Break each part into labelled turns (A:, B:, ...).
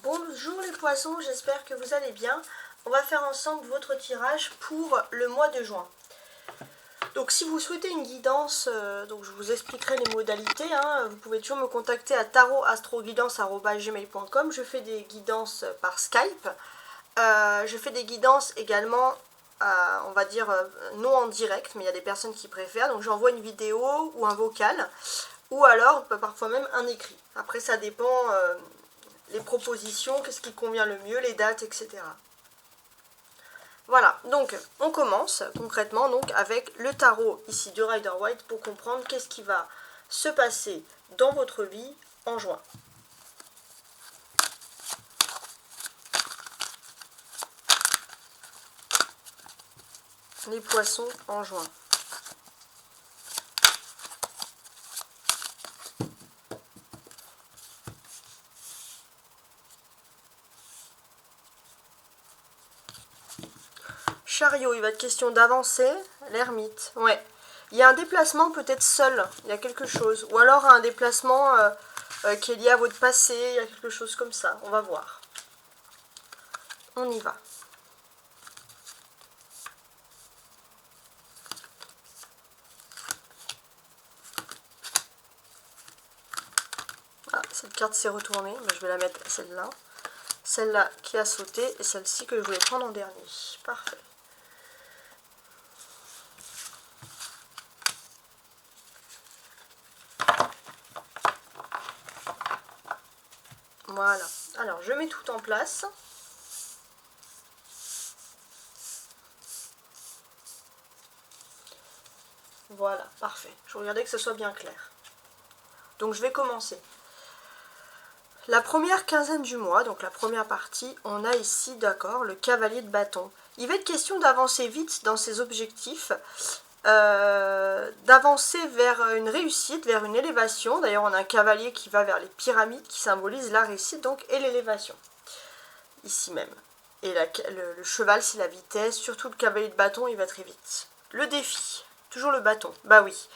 A: Bonjour les poissons, j'espère que vous allez bien. On va faire ensemble votre tirage pour le mois de juin. Donc si vous souhaitez une guidance, donc je vous expliquerai les modalités, hein. Vous pouvez toujours me contacter à tarotastroguidance@gmail.com. Je fais des guidances par Skype. Je fais des guidances également, on va dire, non en direct, mais il y a des personnes qui préfèrent. Donc j'envoie une vidéo ou un vocal, ou alors parfois même un écrit. Après ça dépend les propositions, qu'est-ce qui convient le mieux, les dates, etc. Voilà, donc on commence concrètement donc avec le tarot ici de Rider-Waite pour comprendre qu'est-ce qui va se passer dans votre vie en juin. Les poissons en juin. Chariot, il va être question d'avancer. L'ermite, ouais. Il y a un déplacement peut-être seul, il y a quelque chose. Ou alors un déplacement qui est lié à votre passé, il y a quelque chose comme ça. On va voir. On y va. Ah, cette carte s'est retournée, mais je vais la mettre celle-là. Celle-là qui a sauté et celle-ci que je voulais prendre en dernier. Parfait. Voilà. Alors, je mets tout en place. Voilà, parfait. Je regardais que ce soit bien clair. Donc, je vais commencer. La première quinzaine du mois, donc la première partie, on a ici, d'accord, le cavalier de bâton. Il va être question d'avancer vite dans ses objectifs, d'avancer vers une réussite, vers une élévation. D'ailleurs, on a un cavalier qui va vers les pyramides, qui symbolise la réussite donc et l'élévation. Ici même. Et le cheval, c'est la vitesse. Surtout le cavalier de bâton, il va très vite. Le défi. Toujours le bâton. Bah oui.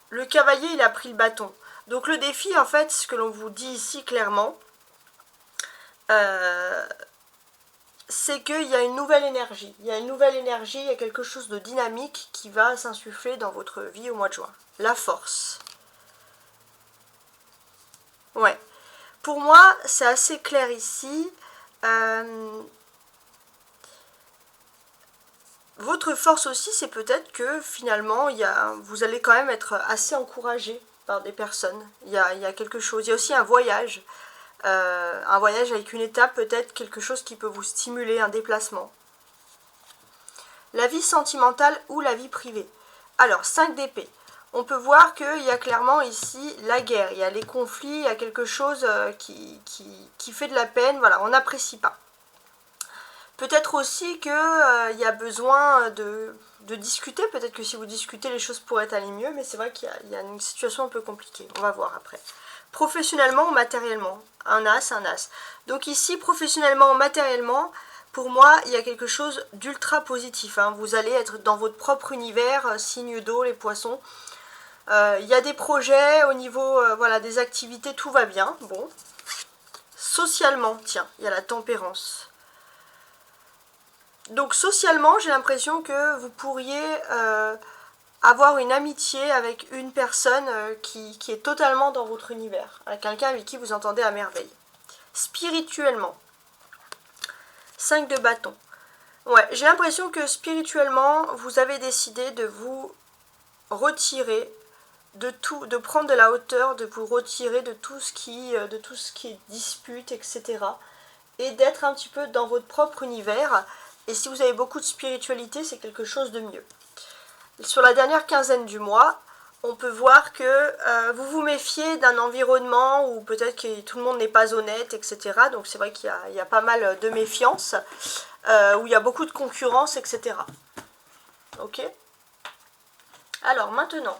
A: Le cavalier, il a pris le bâton. Donc le défi, en fait, ce que l'on vous dit ici clairement, c'est qu'il y a une nouvelle énergie. Il y a une nouvelle énergie, il y a quelque chose de dynamique qui va s'insuffler dans votre vie au mois de juin. La force. Ouais. Pour moi, c'est assez clair ici. Votre force aussi, c'est peut-être que finalement, vous allez quand même être assez encouragé par des personnes. Il y a quelque chose. Il y a aussi un voyage avec une étape, peut-être quelque chose qui peut vous stimuler, un déplacement. La vie sentimentale ou la vie privée. Alors, 5 d'épée. On peut voir qu'il y a clairement ici la guerre, il y a les conflits, il y a quelque chose qui fait de la peine, voilà, on n'apprécie pas. Peut-être aussi qu'il y a besoin de discuter, peut-être que si vous discutez, les choses pourraient aller mieux, mais c'est vrai qu'il y a une situation un peu compliquée, on va voir après. Professionnellement ou matériellement, un as, un as. Donc ici, professionnellement ou matériellement, pour moi, il y a quelque chose d'ultra positif, hein. Vous allez être dans votre propre univers, signe d'eau, les poissons. Il y a des projets au niveau voilà, des activités, tout va bien. Bon. Socialement, tiens, il y a la tempérance. Donc socialement, j'ai l'impression que vous pourriez avoir une amitié avec une personne qui est totalement dans votre univers, avec quelqu'un avec qui vous entendez à merveille. Spirituellement, 5 de bâton. Ouais, j'ai l'impression que spirituellement, vous avez décidé de vous retirer de tout, de prendre de la hauteur, de vous retirer de tout ce qui est dispute, etc. Et d'être un petit peu dans votre propre univers. Et si vous avez beaucoup de spiritualité, c'est quelque chose de mieux. Sur la dernière quinzaine du mois, on peut voir que vous vous méfiez d'un environnement où peut-être que tout le monde n'est pas honnête, etc. Donc c'est vrai qu'il y a pas mal de méfiance, où il y a beaucoup de concurrence, etc. Ok ? Alors maintenant,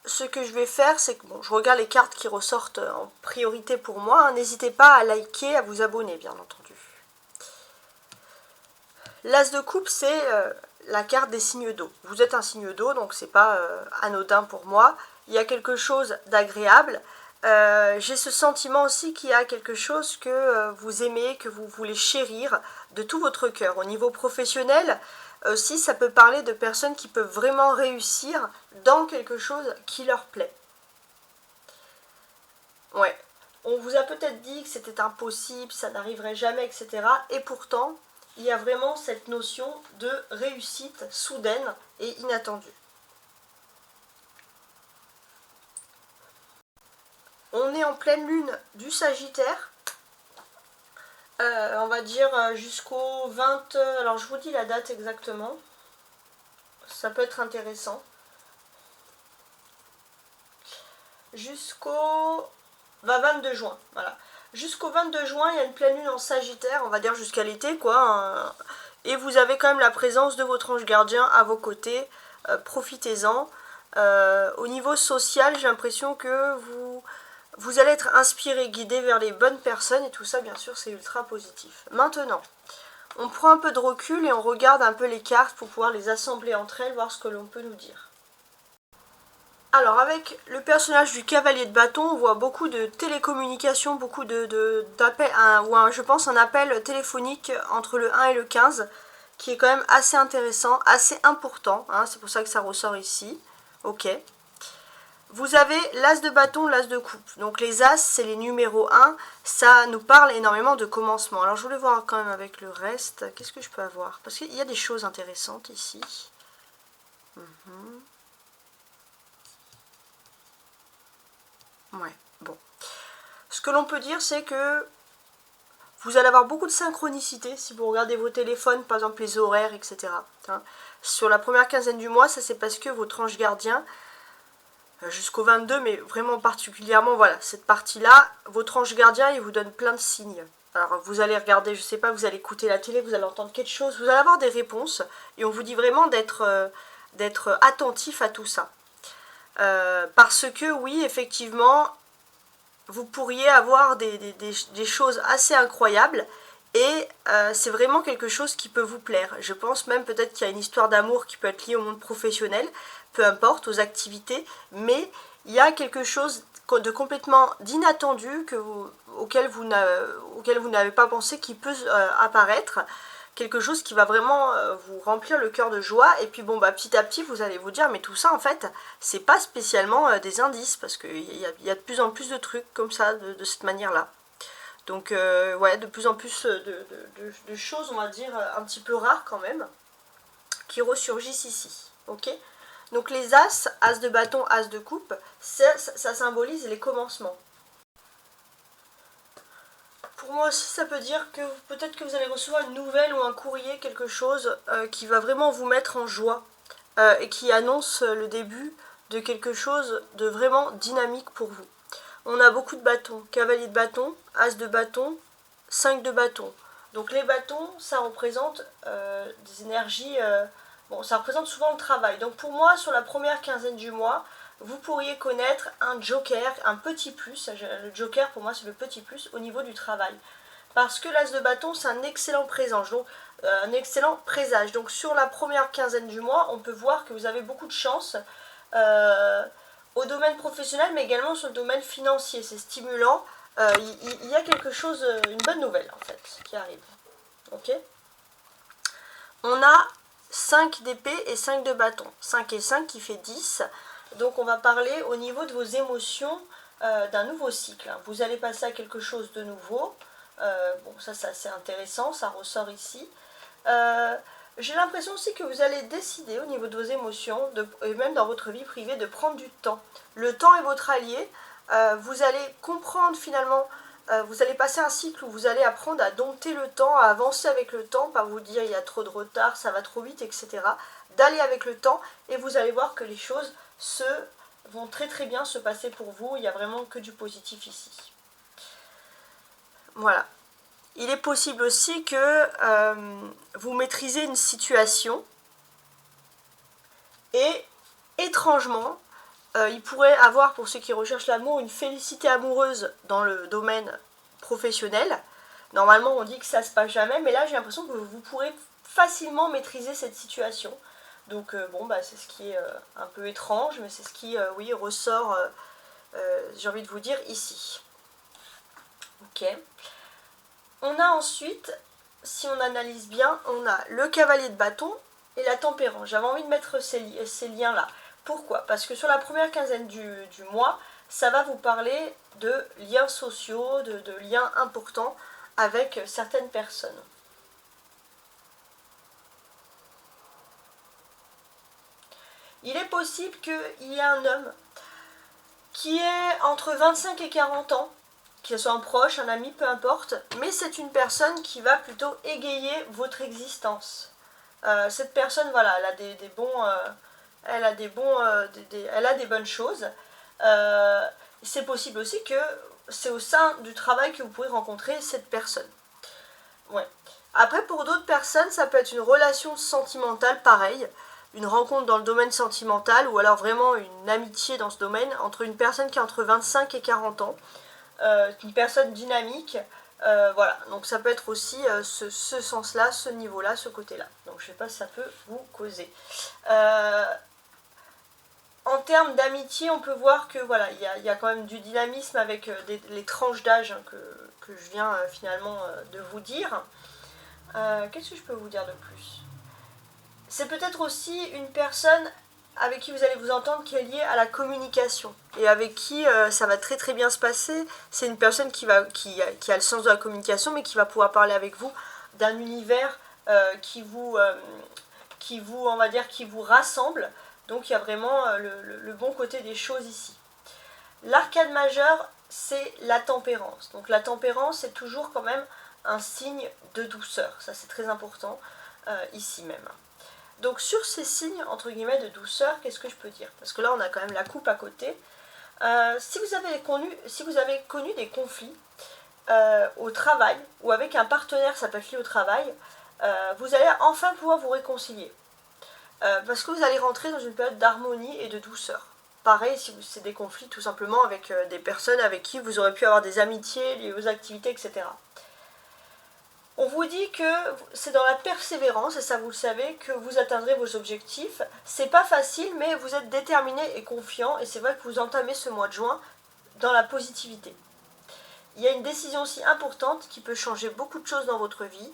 A: ce que je vais faire, c'est que bon, je regarde les cartes qui ressortent en priorité pour moi. N'hésitez pas à liker, à vous abonner, bien entendu. L'as de coupe, c'est la carte des signes d'eau. Vous êtes un signe d'eau, donc c'est pas anodin pour moi. Il y a quelque chose d'agréable. J'ai ce sentiment aussi qu'il y a quelque chose que vous aimez, que vous voulez chérir de tout votre cœur. Au niveau professionnel, aussi, ça peut parler de personnes qui peuvent vraiment réussir dans quelque chose qui leur plaît. Ouais. On vous a peut-être dit que c'était impossible, ça n'arriverait jamais, etc. Et pourtant, il y a vraiment cette notion de réussite soudaine et inattendue. On est en pleine lune du Sagittaire. On va dire jusqu'au 20... alors je vous dis la date exactement. Ça peut être intéressant. Jusqu'au 22 juin. Voilà. Jusqu'au 22 juin, il y a une pleine lune en Sagittaire, on va dire jusqu'à l'été, quoi. Et vous avez quand même la présence de votre ange gardien à vos côtés. Profitez-en. Au niveau social, j'ai l'impression que vous allez être inspiré, guidé vers les bonnes personnes. Et tout ça, bien sûr, c'est ultra positif. Maintenant, on prend un peu de recul et on regarde un peu les cartes pour pouvoir les assembler entre elles, voir ce que l'on peut nous dire. Alors avec le personnage du cavalier de bâton, on voit beaucoup de télécommunications, beaucoup d'appels, ou je pense un appel téléphonique entre le 1 et le 15, qui est quand même assez intéressant, assez important, hein, c'est pour ça que ça ressort ici. Ok. Vous avez l'as de bâton, l'as de coupe. Donc les as, c'est les numéros 1, ça nous parle énormément de commencement. Alors je voulais voir quand même avec le reste, qu'est-ce que je peux avoir? Parce qu'il y a des choses intéressantes ici. Ouais, bon. Ce que l'on peut dire, c'est que vous allez avoir beaucoup de synchronicité si vous regardez vos téléphones, par exemple les horaires, etc. Hein. Sur la première quinzaine du mois, ça c'est parce que votre ange gardien, jusqu'au 22, mais vraiment particulièrement, voilà, cette partie-là, votre ange gardien, il vous donne plein de signes. Alors vous allez regarder, je sais pas, vous allez écouter la télé, vous allez entendre quelque chose, vous allez avoir des réponses, et on vous dit vraiment d'être attentif à tout ça. Parce que oui, effectivement, vous pourriez avoir des choses assez incroyables et c'est vraiment quelque chose qui peut vous plaire. Je pense même peut-être qu'il y a une histoire d'amour qui peut être liée au monde professionnel, peu importe, aux activités, mais il y a quelque chose de complètement d'inattendu auquel vous n'avez pas pensé qui peut apparaître. Quelque chose qui va vraiment vous remplir le cœur de joie. Et puis bon, bah petit à petit, vous allez vous dire, mais tout ça, en fait, c'est pas spécialement des indices, parce qu'il y a de plus en plus de trucs comme ça, de cette manière-là. Donc, ouais, de plus en plus de choses, on va dire, un petit peu rares quand même, qui ressurgissent ici. Ok? Donc les as, as de bâton, as de coupe, ça symbolise les commencements. Pour moi aussi, ça peut dire que peut-être que vous allez recevoir une nouvelle ou un courrier, quelque chose qui va vraiment vous mettre en joie et qui annonce le début de quelque chose de vraiment dynamique pour vous. On a beaucoup de bâtons, cavalier de bâton, as de bâton, 5 de bâton. Donc les bâtons, ça représente des énergies, bon, ça représente souvent le travail. Donc pour moi, sur la première quinzaine du mois, vous pourriez connaître un joker, un petit plus. Le joker, pour moi, c'est le petit plus au niveau du travail. Parce que l'as de bâton, c'est un excellent présage, donc un excellent présage. Donc sur la première quinzaine du mois, on peut voir que vous avez beaucoup de chance au domaine professionnel, mais également sur le domaine financier. C'est stimulant. Il y a quelque chose, une bonne nouvelle en fait, qui arrive. Ok. On a 5 d'épée et 5 de bâton. 5 et 5 qui fait 10. Donc on va parler au niveau de vos émotions d'un nouveau cycle. Vous allez passer à quelque chose de nouveau. Bon, ça c'est intéressant, ça ressort ici. J'ai l'impression aussi que vous allez décider au niveau de vos émotions, et même dans votre vie privée, de prendre du temps. Le temps est votre allié. Vous allez comprendre finalement, vous allez passer un cycle où vous allez apprendre à dompter le temps, à avancer avec le temps, pas vous dire il y a trop de retard, ça va trop vite, etc. D'aller avec le temps et vous allez voir que les choses vont très très bien se passer pour vous. Il n'y a vraiment que du positif ici. Voilà. Il est possible aussi que vous maîtrisez une situation et étrangement, il pourrait avoir, pour ceux qui recherchent l'amour, une félicité amoureuse dans le domaine professionnel. Normalement, on dit que ça se passe jamais, mais là, j'ai l'impression que vous pourrez facilement maîtriser cette situation. Donc, bon, bah, c'est ce qui est un peu étrange, mais c'est ce qui, oui, ressort j'ai envie de vous dire ici. Ok. On a ensuite, si on analyse bien, on a le cavalier de bâton et la tempérance. J'avais envie de mettre ces liens-là. Pourquoi? Parce que sur la première quinzaine du mois, ça va vous parler de liens sociaux, de liens importants avec certaines personnes. Il est possible qu'il y ait un homme qui ait entre 25 et 40 ans, qu'il soit un proche, un ami, peu importe, mais c'est une personne qui va plutôt égayer votre existence. Cette personne, voilà, elle a des bonnes choses. C'est possible aussi que c'est au sein du travail que vous pourrez rencontrer cette personne. Ouais. Après, pour d'autres personnes, ça peut être une relation sentimentale, pareil, une rencontre dans le domaine sentimental, ou alors vraiment une amitié dans ce domaine, entre une personne qui a entre 25 et 40 ans, une personne dynamique, voilà, donc ça peut être aussi ce sens-là, ce niveau-là, ce côté-là. Donc je ne sais pas si ça peut vous causer. En termes d'amitié, on peut voir que voilà, il y a quand même du dynamisme avec les tranches d'âge que je viens finalement de vous dire. Qu'est-ce que je peux vous dire de plus? C'est peut-être aussi une personne avec qui vous allez vous entendre qui est liée à la communication et avec qui ça va très très bien se passer. C'est une personne qui a le sens de la communication, mais qui va pouvoir parler avec vous d'un univers qui vous on va dire, qui vous rassemble. Donc il y a vraiment le bon côté des choses ici. L'arcade majeur, c'est la tempérance. Donc la tempérance, c'est toujours quand même un signe de douceur. Ça, c'est très important ici même. Donc sur ces signes, entre guillemets, de douceur, qu'est-ce que je peux dire? Parce que là, on a quand même la coupe à côté. Si vous avez connu des conflits au travail, ou avec un partenaire, ça peut être lié au travail, vous allez enfin pouvoir vous réconcilier. Parce que vous allez rentrer dans une période d'harmonie et de douceur. Pareil, si c'est des conflits tout simplement avec des personnes avec qui vous aurez pu avoir des amitiés liées aux activités, etc. On vous dit que c'est dans la persévérance, et ça vous le savez, que vous atteindrez vos objectifs. C'est pas facile, mais vous êtes déterminé et confiant, et c'est vrai que vous entamez ce mois de juin dans la positivité. Il y a une décision aussi importante qui peut changer beaucoup de choses dans votre vie,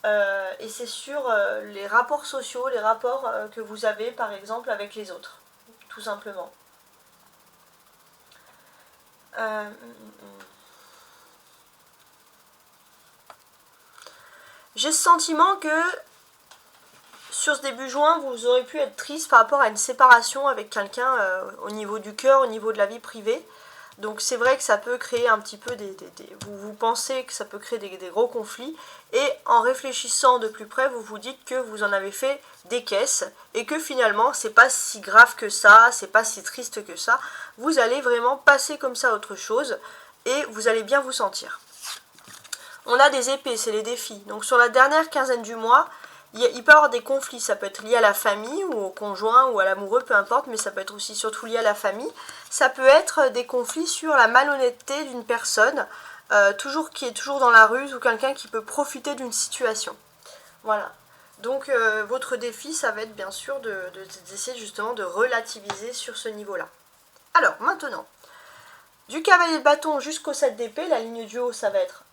A: et c'est sur les rapports sociaux, les rapports que vous avez par exemple avec les autres, tout simplement. J'ai ce sentiment que sur ce début juin, vous aurez pu être triste par rapport à une séparation avec quelqu'un au niveau du cœur, au niveau de la vie privée. Donc c'est vrai que ça peut créer un petit peu vous pensez que ça peut créer des gros conflits, et en réfléchissant de plus près, vous vous dites que vous en avez fait des caisses et que finalement c'est pas si grave que ça, c'est pas si triste que ça. Vous allez vraiment passer comme ça à autre chose et vous allez bien vous sentir. On a des épées, c'est les défis. Donc sur la dernière quinzaine du mois, il peut y avoir des conflits, ça peut être lié à la famille ou au conjoint ou à l'amoureux, peu importe, mais ça peut être aussi surtout lié à la famille. Ça peut être des conflits sur la malhonnêteté d'une personne, qui est toujours dans la ruse, ou quelqu'un qui peut profiter d'une situation. Voilà. Donc votre défi, ça va être bien sûr d'essayer justement de relativiser sur ce niveau-là. Alors maintenant, du cavalier de bâton jusqu'au 7 d'épée, la ligne du haut, ça va être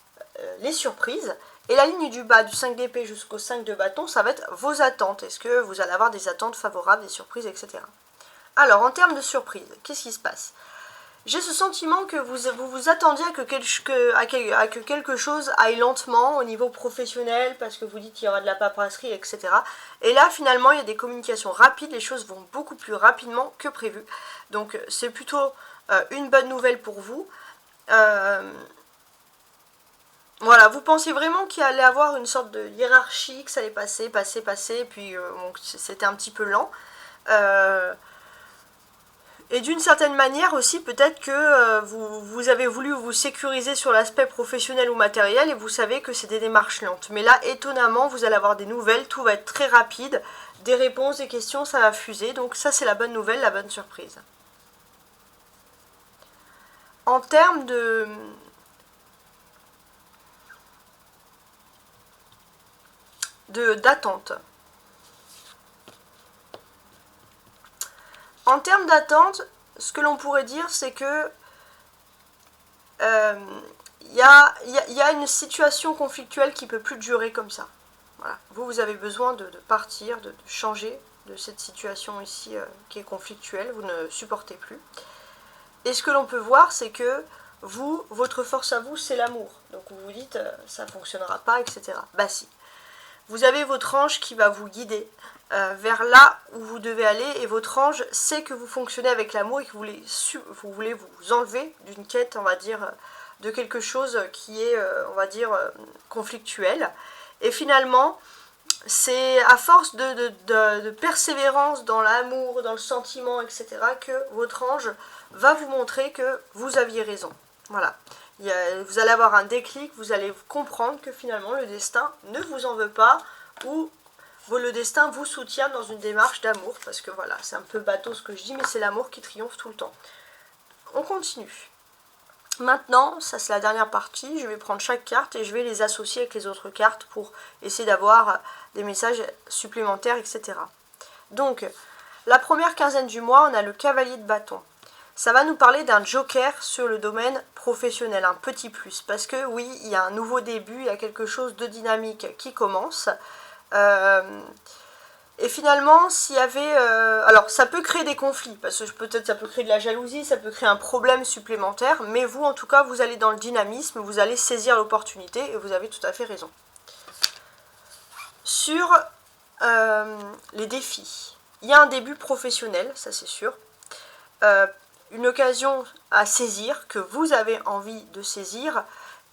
A: les surprises. Et la ligne du bas, du 5 d'épée jusqu'au 5 de bâton, ça va être vos attentes. Est-ce que vous allez avoir des attentes favorables, des surprises, etc. Alors, en termes de surprises, qu'est-ce qui se passe? J'ai ce sentiment que vous attendiez à que quelque chose aille lentement au niveau professionnel, parce que vous dites qu'il y aura de la paperasserie, etc. Et là, finalement, il y a des communications rapides, les choses vont beaucoup plus rapidement que prévu. Donc, c'est plutôt une bonne nouvelle pour vous. Voilà, vous pensiez vraiment qu'il allait avoir une sorte de hiérarchie, que ça allait passer, et puis c'était un petit peu lent. Et d'une certaine manière aussi, peut-être que vous avez voulu vous sécuriser sur l'aspect professionnel ou matériel, et vous savez que c'est des démarches lentes. Mais là, étonnamment, vous allez avoir des nouvelles, tout va être très rapide, des réponses, des questions, ça va fuser. Donc ça, c'est la bonne nouvelle, la bonne surprise. En termes d'attente. En termes d'attente, ce que l'on pourrait dire, c'est que y a une situation conflictuelle qui ne peut plus durer comme ça. Voilà. Vous avez besoin de partir, de changer de cette situation ici qui est conflictuelle, vous ne supportez plus. Et ce que l'on peut voir, c'est que votre force à vous, c'est l'amour. Donc vous vous dites, ça ne fonctionnera pas, etc. Bah si. Vous avez votre ange qui va vous guider vers là où vous devez aller, et votre ange sait que vous fonctionnez avec l'amour et que vous voulez vous enlever d'une quête, on va dire, de quelque chose qui est, on va dire, conflictuel. Et finalement, c'est à force de persévérance dans l'amour, dans le sentiment, etc., que votre ange va vous montrer que vous aviez raison. Voilà. Vous allez avoir un déclic, vous allez comprendre que finalement le destin ne vous en veut pas, ou le destin vous soutient dans une démarche d'amour, parce que voilà, c'est un peu bateau ce que je dis, mais c'est l'amour qui triomphe tout le temps. On continue. Maintenant, ça c'est la dernière partie, je vais prendre chaque carte et je vais les associer avec les autres cartes pour essayer d'avoir des messages supplémentaires, etc. Donc, la première quinzaine du mois, on a le cavalier de bâton. Ça va nous parler d'un joker sur le domaine professionnel, un petit plus, parce que oui, il y a un nouveau début, il y a quelque chose de dynamique qui commence. Et finalement, s'il y avait... alors, ça peut créer des conflits, parce que peut-être ça peut créer de la jalousie, ça peut créer un problème supplémentaire, mais vous, en tout cas, vous allez dans le dynamisme, vous allez saisir l'opportunité, et vous avez tout à fait raison. Sur les défis, il y a un début professionnel, ça c'est sûr. Une occasion à saisir, que vous avez envie de saisir,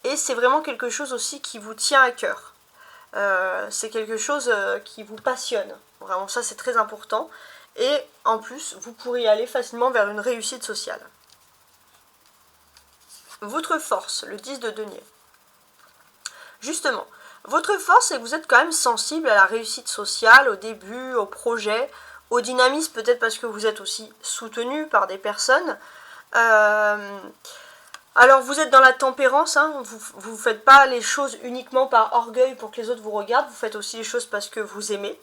A: et c'est vraiment quelque chose aussi qui vous tient à cœur. C'est quelque chose qui vous passionne. Vraiment, ça c'est très important. Et en plus, vous pourrez aller facilement vers une réussite sociale. Votre force, le 10 de denier. Justement, votre force, c'est que vous êtes quand même sensible à la réussite sociale, au début, au projet, au dynamisme, peut-être parce que vous êtes aussi soutenu par des personnes. Alors vous êtes dans la tempérance, hein, vous ne faites pas les choses uniquement par orgueil pour que les autres vous regardent, vous faites aussi les choses parce que vous aimez.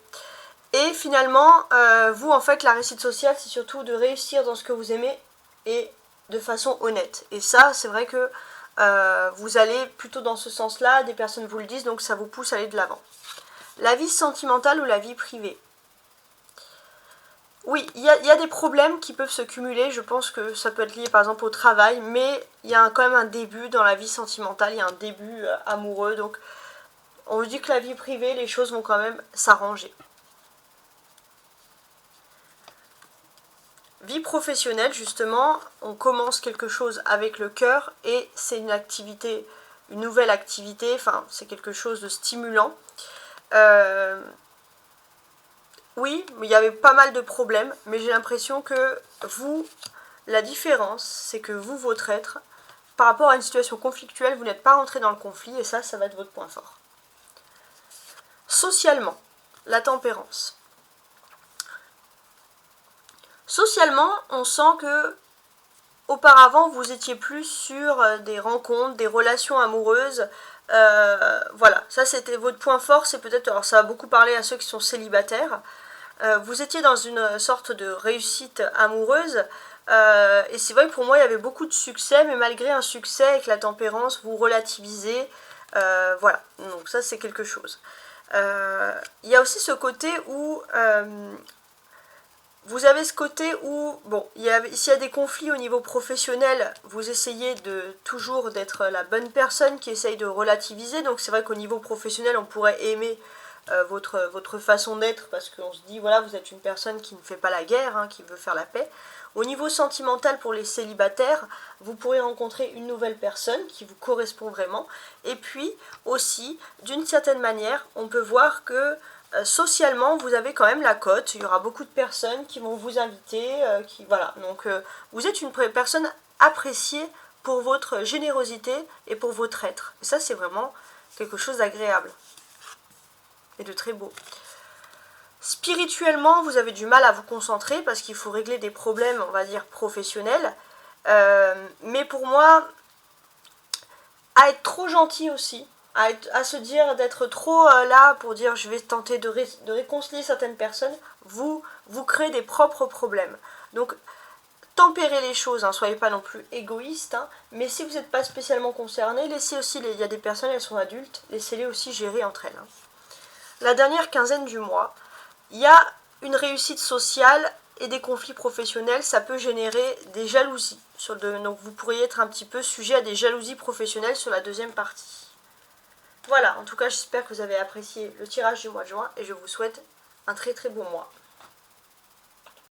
A: Et finalement, vous en fait, la réussite sociale, c'est surtout de réussir dans ce que vous aimez et de façon honnête. Et ça, c'est vrai que vous allez plutôt dans ce sens-là, des personnes vous le disent, donc ça vous pousse à aller de l'avant. La vie sentimentale ou la vie privée. Oui, il y a des problèmes qui peuvent se cumuler, je pense que ça peut être lié par exemple au travail, mais il y a quand même un début dans la vie sentimentale, il y a un début amoureux, donc on vous dit que la vie privée, les choses vont quand même s'arranger. Vie professionnelle, justement, on commence quelque chose avec le cœur et c'est une activité, une nouvelle activité, enfin c'est quelque chose de stimulant. Oui, mais il y avait pas mal de problèmes, mais j'ai l'impression que vous, la différence, c'est que vous, votre être, par rapport à une situation conflictuelle, vous n'êtes pas rentré dans le conflit, et ça va être votre point fort. Socialement, la tempérance. Socialement, on sent que auparavant, vous étiez plus sur des rencontres, des relations amoureuses. Voilà, ça c'était votre point fort, c'est peut-être, alors ça va beaucoup parler à ceux qui sont célibataires. Vous étiez dans une sorte de réussite amoureuse, et c'est vrai que pour moi il y avait beaucoup de succès, mais malgré un succès avec la tempérance, vous relativisez, voilà, donc ça c'est quelque chose. Il y a aussi ce côté où vous avez ce côté où, bon, s'il y a des conflits au niveau professionnel, vous essayez toujours d'être la bonne personne qui essaye de relativiser, donc c'est vrai qu'au niveau professionnel on pourrait aimer votre façon d'être, parce qu'on se dit, voilà, vous êtes une personne qui ne fait pas la guerre, hein, qui veut faire la paix. Au niveau sentimental, pour les célibataires, vous pourrez rencontrer une nouvelle personne qui vous correspond vraiment. Et puis, aussi, d'une certaine manière, on peut voir que socialement, vous avez quand même la cote. Il y aura beaucoup de personnes qui vont vous inviter, voilà. Donc, vous êtes une personne appréciée pour votre générosité et pour votre être. Et ça, c'est vraiment quelque chose d'agréable et de très beau. Spirituellement, vous avez du mal à vous concentrer parce qu'il faut régler des problèmes, on va dire, professionnels. Mais pour moi, à être trop gentil aussi, à se dire d'être trop là pour dire je vais tenter de réconcilier certaines personnes, vous créez des propres problèmes. Donc, tempérer les choses, hein, soyez pas non plus égoïste, hein, mais si vous n'êtes pas spécialement concerné, laissez aussi, il y a des personnes, elles sont adultes, laissez-les aussi gérer entre elles. Hein. La dernière quinzaine du mois, il y a une réussite sociale et des conflits professionnels, ça peut générer des jalousies. Donc vous pourriez être un petit peu sujet à des jalousies professionnelles sur la deuxième partie. Voilà, en tout cas j'espère que vous avez apprécié le tirage du mois de juin et je vous souhaite un très très bon mois.